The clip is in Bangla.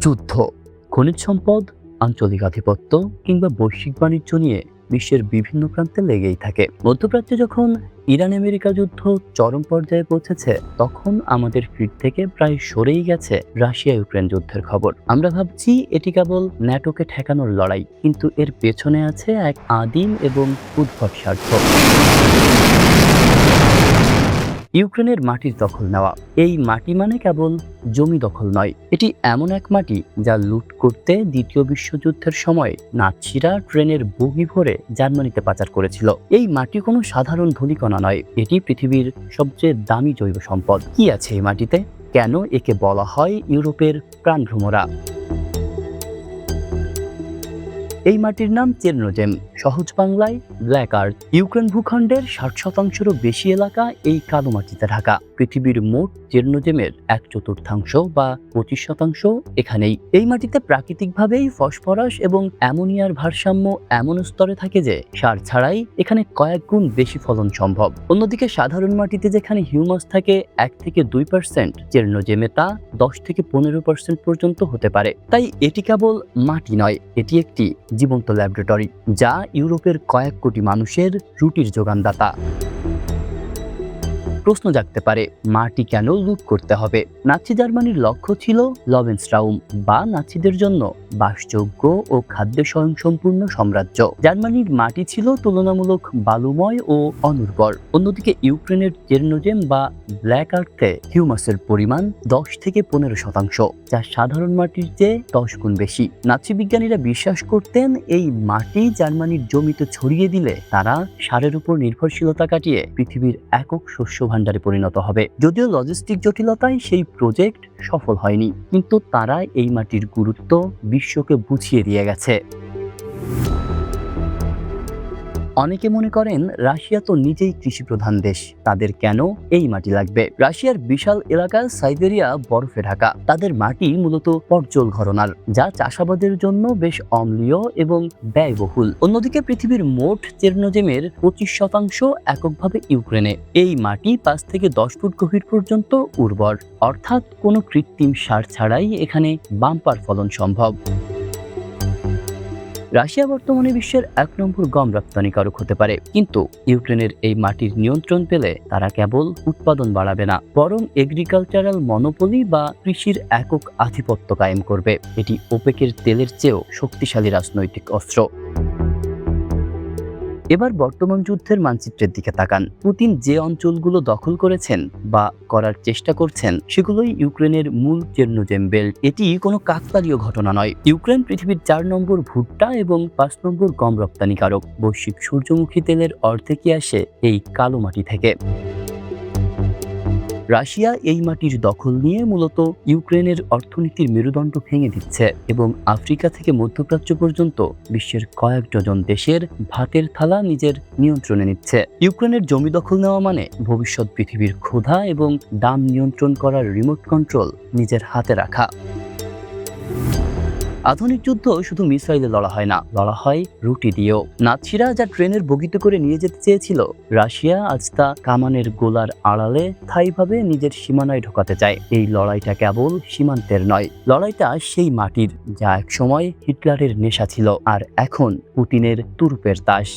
যুদ্ধ, খনিজ সম্পদ, আঞ্চলিক আধিপত্য কিংবা বৈশ্বিক বাণিজ্য নিয়ে বিশ্বের বিভিন্ন প্রান্তে লেগেই থাকে। মধ্যপ্রাচ্যে যখন ইরান আমেরিকা যুদ্ধ চরম পর্যায়ে পৌঁছেছে, তখন আমাদের ফিড থেকে প্রায় সরেই গেছে রাশিয়া ইউক্রেন যুদ্ধের খবর। আমরা ভাবছি এটি কেবল ন্যাটোকে ঠেকানোর লড়াই, কিন্তু এর পেছনে আছে এক আদিম এবং উদ্ভট স্বার্থ। ইউক্রেনের মাটির দখল নেওয়া। এই মাটি মানে কেবল জমি দখল নয়, এটি এমন এক মাটি যা লুট করতে দ্বিতীয় বিশ্বযুদ্ধের সময় নাৎসিরা ট্রেনের বগি ভরে জার্মানিতে পাচার করেছিল। এই মাটি কোনো সাধারণ ধূলিকণা নয়, এটি পৃথিবীর সবচেয়ে দামি জৈব সম্পদ। কি আছে এই মাটিতে? কেন একে বলা হয় ইউরোপের প্রাণভ্রমরা? এই মাটির নাম চেরনোজেম, সহজ বাংলায় ব্ল্যাক আর্থ। ইউক্রেন ভূখণ্ডের 60%-রও বেশি এলাকা এই কালো মাটিতে ঢাকা। পৃথিবীর মোট চেরনোজেমের 1/4 বা 25% এখানেই। এই মাটিতে প্রাকৃতিকভাবেই ফসফরাস এবং অ্যামোনিয়ার ভারসাম্য এমন স্তরে থাকে যে সার ছাড়াই এখানে কয়েক গুণ বেশি ফলন সম্ভব। অন্যদিকে সাধারণ মাটিতে যেখানে হিউমাস থাকে 1 থেকে 2%, চেরনোজেমে তা 10 থেকে 15% পর্যন্ত হতে পারে। তাই এটি কেবল মাটি নয়, এটি একটি জীবন্ত ল্যাবরেটরি, যা ইউরোপের কয়েক কোটি মানুষের রুটির যোগানদাতা। প্রশ্ন জাগতে পারে, মাটি কেন লুট করতে হবে? নাৎসি জার্মানির লক্ষ্য ছিল লবেনস্ট্রাউম বা নাৎসিদের জন্য বাসযোগ্য ও খাদ্যে স্বয়ংসম্পূর্ণ সাম্রাজ্য। জার্মানির মাটি ছিল তুলনামূলক বালুময় ও অনুর্বর। অন্যদিকে ইউক্রেনের চেরনোজেম বা ব্ল্যাক আর্থে হিউমাসের পরিমাণ 10 থেকে 15%, যা সাধারণ মাটির চেয়ে 10 গুণ বেশি। নাৎসি বিজ্ঞানীরা বিশ্বাস করতেন এই মাটি জার্মানির জমিতে ছড়িয়ে দিলে তারা সারের উপর নির্ভরশীলতা কাটিয়ে পৃথিবীর একক শস্য ভাণ্ডারে পরিণত হবে। যদিও লজিস্টিক জটিলতায় সেই প্রজেক্ট সফল হয়নি, কিন্তু তারা এই মাটির গুরুত্ব বিশ্বকে বুঝিয়ে দিয়ে গেছে। অনেকে মনে করেন রাশিয়া তো নিজেই কৃষি প্রধান দেশ, তাদের কেন এই মাটি লাগবে? রাশিয়ার বিশাল এলাকা সাইবেরিয়া বরফে ঢাকা। তাদের মাটি মূলত পর্জল ঘরনার, যা চাষাবাদের জন্য বেশ অম্লীয় এবং ব্যয়বহুল। অন্যদিকে পৃথিবীর মোট চেরনোজেমের 25% এককভাবে ইউক্রেনে। এই মাটি 5 থেকে 10 ফুট গভীর পর্যন্ত উর্বর, অর্থাৎ কোনো কৃত্রিম সার ছাড়াই এখানে বাম্পার ফলন সম্ভব। রাশিয়া বর্তমানে বিশ্বের 1 নম্বর গম রপ্তানিকারক হতে পারে, কিন্তু ইউক্রেনের এই মাটির নিয়ন্ত্রণ পেলে তারা কেবল উৎপাদন বাড়াবে না, বরং এগ্রিকালচারাল মনোপলি বা কৃষির একক আধিপত্য কায়েম করবে। এটি ওপেকের তেলের চেয়েও শক্তিশালী রাজনৈতিক অস্ত্র। এবার বর্তমান যুদ্ধের মানচিত্রের দিকে তাকান। পুতিন যে অঞ্চলগুলো দখল করেছেন বা করার চেষ্টা করছেন, সেগুলোই ইউক্রেনের মূল চেরনোজেম বেল্ট। এটি কোনো কাকতালীয় ঘটনা নয়। ইউক্রেন পৃথিবীর 4 নম্বর ভুট্টা এবং 5 নম্বর গম রপ্তানিকারক। বৈশ্বিক সূর্যমুখী তেলের অর্ধেকই আসে এই কালো মাটি থেকে। রাশিয়া এই মাটির দখল নিয়ে মূলত ইউক্রেনের অর্থনীতির মেরুদণ্ড ভেঙে দিচ্ছে এবং আফ্রিকা থেকে মধ্যপ্রাচ্য পর্যন্ত বিশ্বের কয়েক ডজন দেশের ভাতের থালা নিজের নিয়ন্ত্রণে নিচ্ছে। ইউক্রেনের জমি দখল নেওয়া মানে ভবিষ্যৎ পৃথিবীর ক্ষুধা এবং দাম নিয়ন্ত্রণ করার রিমোট কন্ট্রোল নিজের হাতে রাখা। আধুনিক যুদ্ধ শুধু মিসাইলে লড়া হয় না, লড়া হয় রুটি দিয়েও। নাৎসিরা যা ট্রেনের বগিতে করে নিয়ে যেতে চেয়েছিল, রাশিয়া আজ তা কামানের গোলার আড়ালে স্থায়ীভাবে নিজের সীমানায় ঢোকাতে চায়। এই লড়াইটা কেবল সীমান্তের নয়, লড়াইটা সেই মাটির যা একসময় হিটলারের নেশা ছিল আর এখন পুতিনের তুরুপের তাস।